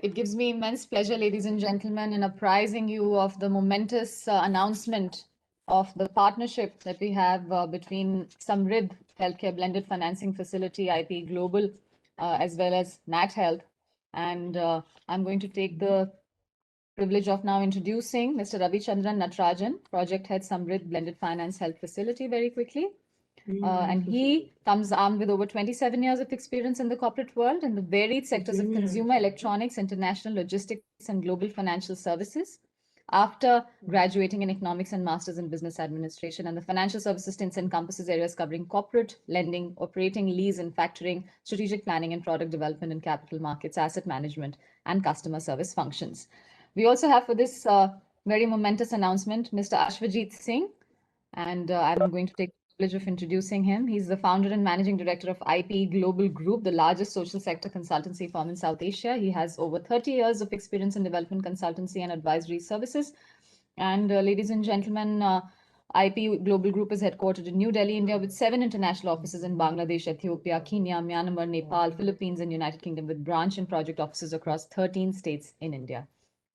It gives me immense pleasure, ladies and gentlemen, in apprising you of the momentous announcement of the partnership that we have between Samriddh Healthcare Blended Financing Facility, IP Global, as well as Nat Health. And I'm going to take the privilege of now introducing Mr. Ravi Chandran Natarajan, Project Head, Samriddh Blended Finance Health Facility, very quickly. And he comes armed with over 27 years of experience in the corporate world in the varied sectors of consumer electronics, international logistics, and global financial services. After graduating in economics and masters in business administration, and the financial services stints encompasses areas covering corporate lending, operating lease and factoring, strategic planning and product development and capital markets, asset management, and customer service functions. We also have for this very momentous announcement Mr. Ashwajit Singh, and I'm going to take the privilege of introducing him. He's the founder and managing director of IP Global Group, the largest social sector consultancy firm in South Asia. He has over 30 years of experience in development consultancy and advisory services. And ladies and gentlemen, IP Global Group is headquartered in New Delhi, India, with 7 international offices in Bangladesh, Ethiopia, Kenya, Myanmar, Nepal, Philippines, and United Kingdom, with branch and project offices across 13 states in India.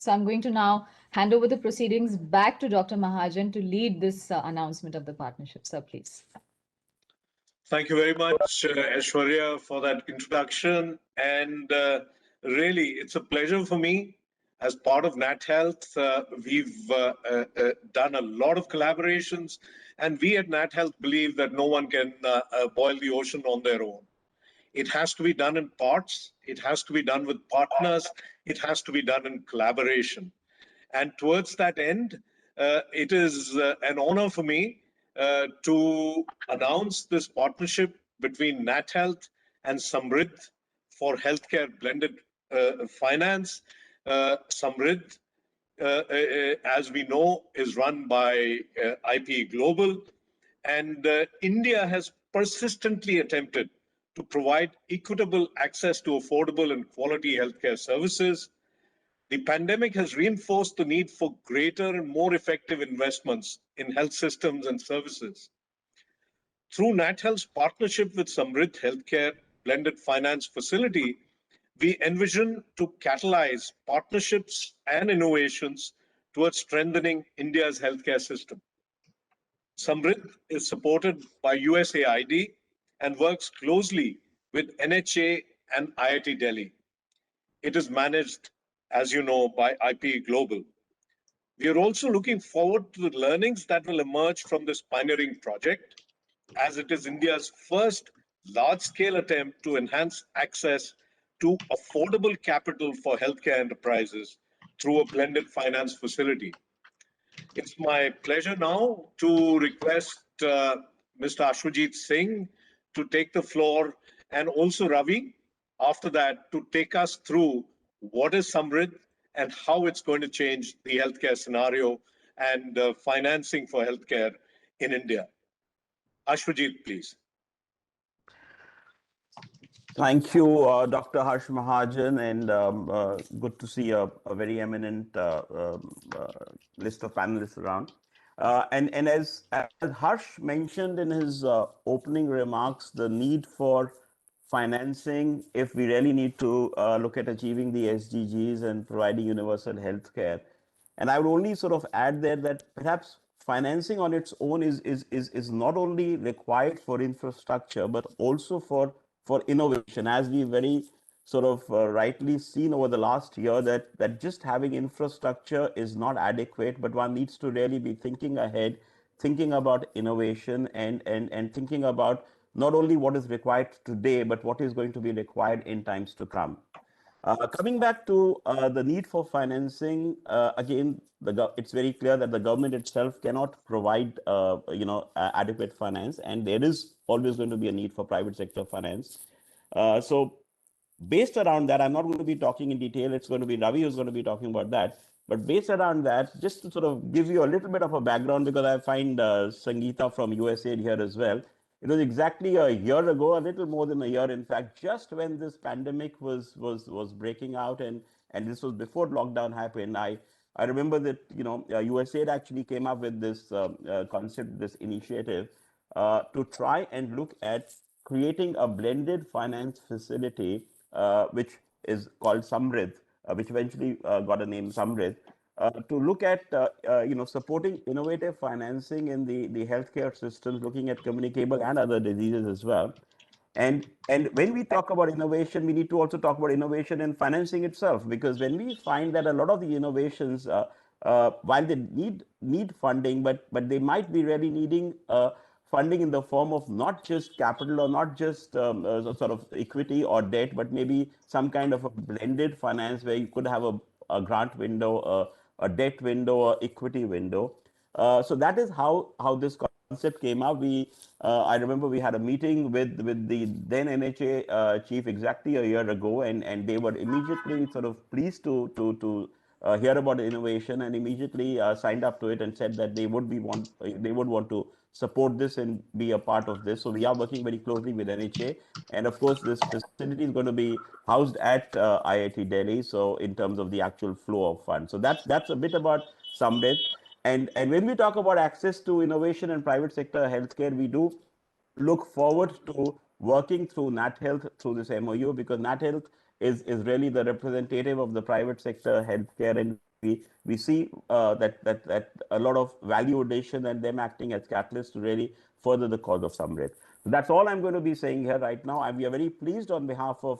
So I'm going to now hand over the proceedings back to Dr. Mahajan to lead this announcement of the partnership. Sir, please. Thank you very much, Aishwarya, for that introduction. And really, it's a pleasure for me. As part of Nat Health, we've done a lot of collaborations, and we at Nat Health believe that no one can boil the ocean on their own. It has to be done in parts. It has to be done with partners. It has to be done in collaboration. And towards that end, it is an honor for me to announce this partnership between Nat Health and Samriddh for healthcare blended finance. Samriddh, as we know, is run by IP Global, and India has persistently attempted to provide equitable access to affordable and quality healthcare services. The pandemic has reinforced the need for greater and more effective investments in health systems and services. Through Nat Health's partnership with Samriddh Healthcare Blended Finance Facility, we envision to catalyze partnerships and innovations towards strengthening India's healthcare system. Samriddh is supported by USAID and works closely with NHA and IIT Delhi. It is managed, as you know, by IP Global. We are also looking forward to the learnings that will emerge from this pioneering project, as it is India's first large-scale attempt to enhance access to affordable capital for healthcare enterprises through a blended finance facility. It's my pleasure now to request Mr. Ashwajit Singh to take the floor, and also Ravi, after that, to take us through what is Samriddh and how it's going to change the healthcare scenario and financing for healthcare in India. Ashwajit, please. Thank you, Dr. Harsh Mahajan, and good to see a very eminent list of panelists around. And as Harsh mentioned in his opening remarks, the need for financing, if we really need to look at achieving the SDGs and providing universal healthcare. And I would only sort of add there that perhaps financing on its own is not only required for infrastructure, but also for innovation, as we very sort of rightly seen over the last year that just having infrastructure is not adequate, but one needs to really be thinking ahead, thinking about innovation and thinking about not only what is required today, but what is going to be required in times to come. Coming back to the need for financing, again, it's very clear that the government itself cannot provide, adequate finance, and there is always going to be a need for private sector finance. So based around that, I'm not going to be talking in detail. It's going to be Ravi who's going to be talking about that. But based around that, just to sort of give you a little bit of a background, because I find Sangeeta from USAID here as well. It was exactly a year ago, a little more than a year, in fact, just when this pandemic was breaking out, and this was before lockdown happened. I remember that USAID actually came up with this concept, this initiative, to try and look at creating a blended finance facility, which is called Samriddh, which eventually got a name Samrit, to look at supporting innovative financing in the healthcare systems, looking at communicable and other diseases as well. And when we talk about innovation, we need to also talk about innovation in financing itself, because when we find that a lot of the innovations, while they need funding, but they might be really needing funding in the form of not just capital or not just sort of equity or debt, but maybe some kind of a blended finance where you could have a grant window, a debt window, or equity window. So that is how this concept came up. I remember we had a meeting with the then NHA chief exactly a year ago, and they were immediately sort of pleased to hear about the innovation, and immediately signed up to it and said that they would want to support this and be a part of this. So we are working very closely with NHA, and of course this facility is going to be housed at IIT Delhi. So in terms of the actual flow of funds, so that's a bit about Samrit. And when we talk about access to innovation and private sector healthcare, we do look forward to working through NatHealth through this MOU, because NatHealth is really the representative of the private sector healthcare, and we see that a lot of value addition and them acting as catalysts to really further the cause of Samrit. So that's all I'm going to be saying here right now. And we are very pleased on behalf of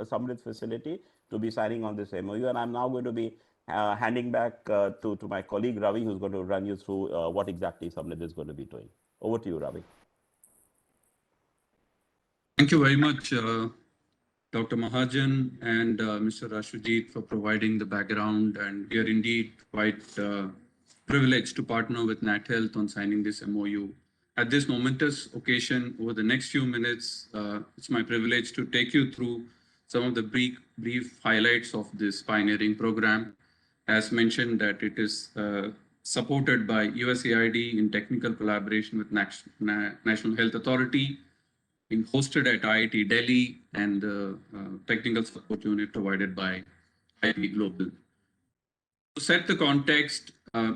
Samrit facility to be signing on this MOU, and I'm now going to be handing back to my colleague Ravi, who's going to run you through what exactly Samrit is going to be doing. Over to you, Ravi. Thank you very much, Dr. Mahajan and Mr. Rashujit, for providing the background. And we are indeed quite privileged to partner with NatHealth on signing this MOU. At this momentous occasion, over the next few minutes, it's my privilege to take you through some of the brief highlights of this pioneering program. As mentioned, that it is supported by USAID in technical collaboration with National Health Authority, being hosted at IIT Delhi, and the technical support unit provided by IIT Global. To set the context,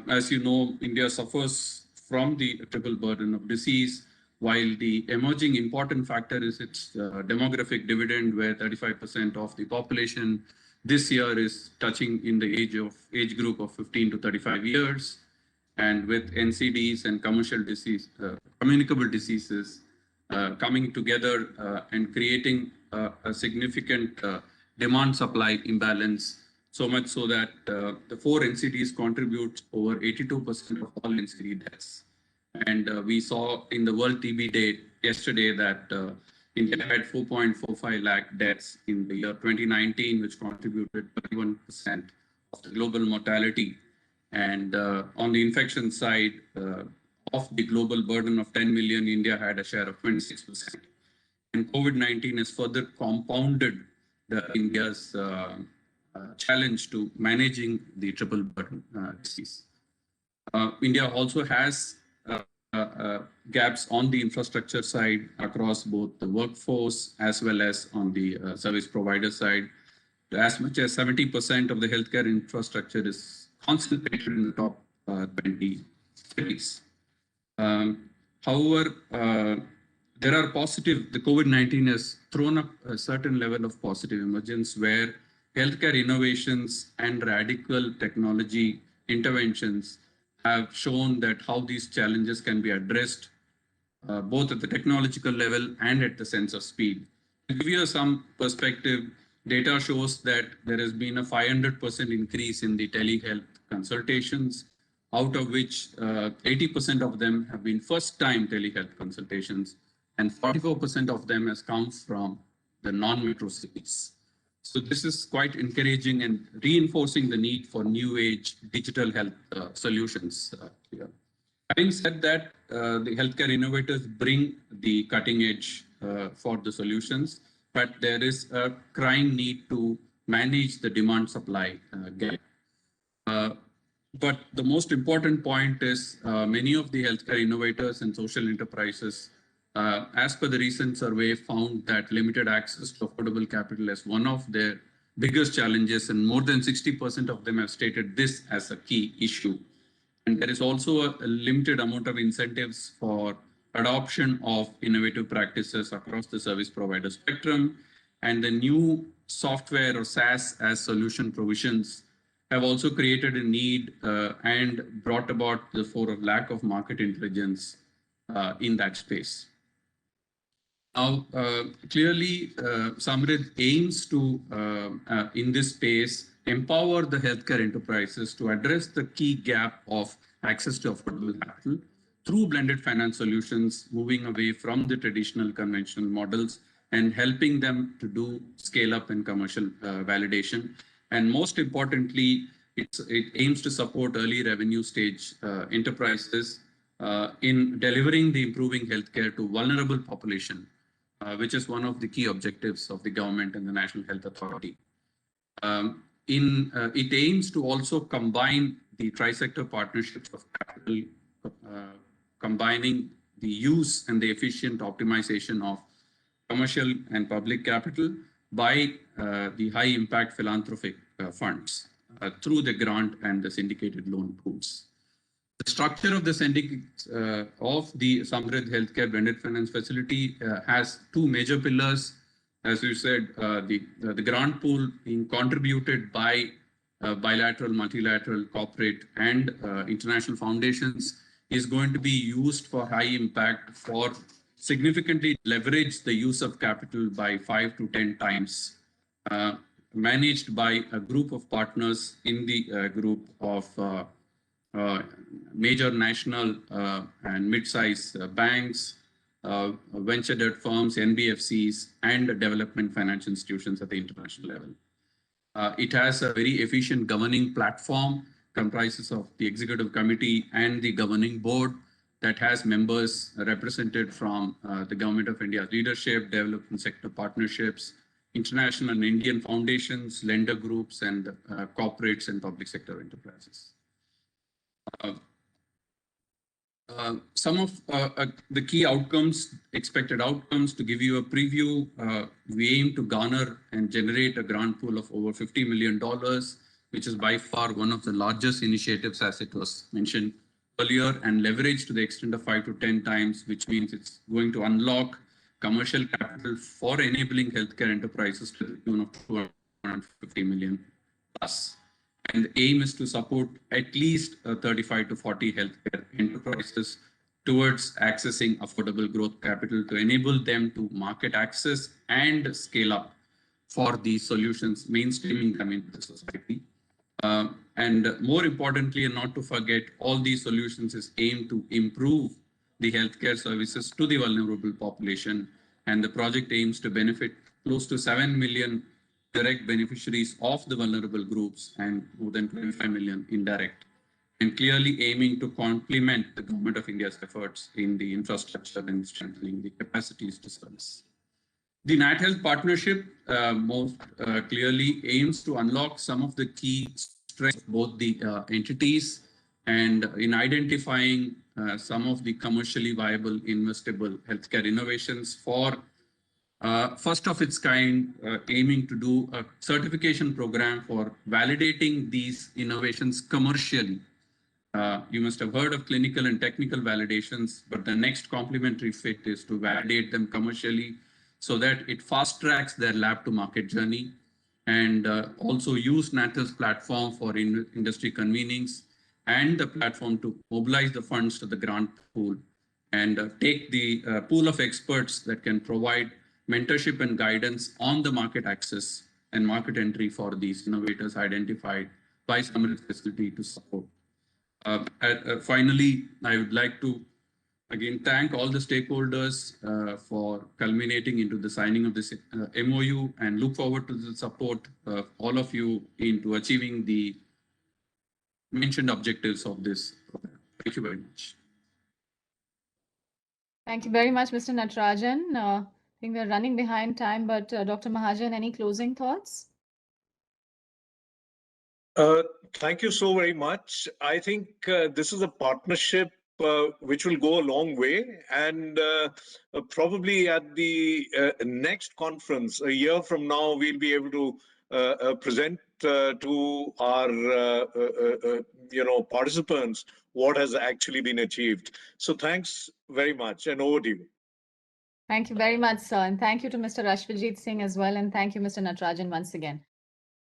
as you know, India suffers from the triple burden of disease, while the emerging important factor is its demographic dividend, where 35% of the population this year is touching in the age group of 15 to 35 years, and with NCDs and communicable diseases coming together and creating a significant demand-supply imbalance, so much so that the 4 NCDs contribute over 82% of all NCD deaths. And we saw in the World TB Day yesterday that India had 4.45 lakh deaths in the year 2019, which contributed 31% of the global mortality. And on the infection side, of the global burden of 10 million, India had a share of 26%. And COVID-19 has further compounded India's challenge to managing the triple burden disease. India also has gaps on the infrastructure side across both the workforce as well as on the service provider side. As much as 70% of the healthcare infrastructure is concentrated in the top 20 cities. However, there are the COVID-19 has thrown up a certain level of positive emergence, where healthcare innovations and radical technology interventions have shown that how these challenges can be addressed both at the technological level and at the sense of speed. To give you some perspective, data shows that there has been a 500% increase in the telehealth consultations, out of which 80% of them have been first-time telehealth consultations, and 44% of them has come from the non-metro cities. So this is quite encouraging and reinforcing the need for new age digital health solutions here. Having said that, the healthcare innovators bring the cutting edge for the solutions, but there is a crying need to manage the demand supply gap. But the most important point is many of the healthcare innovators and social enterprises, as per the recent survey, found that limited access to affordable capital is one of their biggest challenges, and more than 60% of them have stated this as a key issue. And there is also a limited amount of incentives for adoption of innovative practices across the service provider spectrum. and the new software or SaaS as solution provisions have also created a need and brought about the for a lack of market intelligence in that space. Now, clearly, Samrid aims to, in this space, empower the healthcare enterprises to address the key gap of access to affordable capital through blended finance solutions, moving away from the traditional conventional models and helping them to do scale up and commercial validation. And most importantly, it aims to support early revenue stage enterprises in delivering the improving healthcare to vulnerable population, which is one of the key objectives of the government and the National Health Authority. It aims to also combine the tri-sector partnerships of capital, combining the use and the efficient optimization of commercial and public capital by the high impact philanthropic funds through the grant and the syndicated loan pools. The structure of the syndicate of the Samrid Healthcare Blended Finance Facility has two major pillars. As you said, the grant pool being contributed by bilateral, multilateral, corporate, and international foundations is going to be used for high impact for significantly leverage the use of capital by 5 to 10 times, managed by a group of partners in the group of major national and mid-size banks, venture debt firms, NBFCs, and development financial institutions at the international level. It has a very efficient governing platform, comprises of the executive committee and the governing board that has members represented from the Government of India's leadership, development sector partnerships, international and Indian foundations, lender groups, and corporates and public sector enterprises. Some of the key outcomes, expected outcomes, to give you a preview, we aim to garner and generate a grant pool of over $50 million, which is by far one of the largest initiatives, as it was mentioned earlier, and leverage to the extent of 5 to 10 times, which means it's going to unlock commercial capital for enabling healthcare enterprises to the tune of 250 million plus. And the aim is to support at least 35 to 40 healthcare enterprises towards accessing affordable growth capital to enable them to market access and scale up for these solutions, mainstreaming them into the society. And more importantly, and not to forget, all these solutions is aimed to improve the healthcare services to the vulnerable population. And the project aims to benefit close to 7 million direct beneficiaries of the vulnerable groups and more than 25 million indirect, and clearly aiming to complement the Government of India's efforts in the infrastructure and strengthening the capacities to service. The NatHealth partnership most clearly aims to unlock some of the key strengths of both the entities, and in identifying some of the commercially viable, investable healthcare innovations for first of its kind, aiming to do a certification program for validating these innovations commercially. You must have heard of clinical and technical validations, but the next complementary fit is to validate them commercially so that it fast tracks their lab to market journey, and also use NatHealth's platform for industry convenings and the platform to mobilize the funds to the grant pool and take the pool of experts that can provide mentorship and guidance on the market access and market entry for these innovators identified by Samrid facility to support. Finally, I would like to again thank all the stakeholders for culminating into the signing of this MOU, and look forward to the support of all of you into achieving the mentioned objectives of this program. Thank you very much. Thank you very much, Mr. Natarajan. I think we're running behind time, but Dr. Mahajan, any closing thoughts? Thank you so very much. I think this is a partnership which will go a long way, and probably at the next conference a year from now, we'll be able to present to our participants what has actually been achieved. So thanks very much, and over to you. Thank you very much, sir. And thank you to Mr. Rashvijit Singh as well. And thank you, Mr. Natarajan, once again.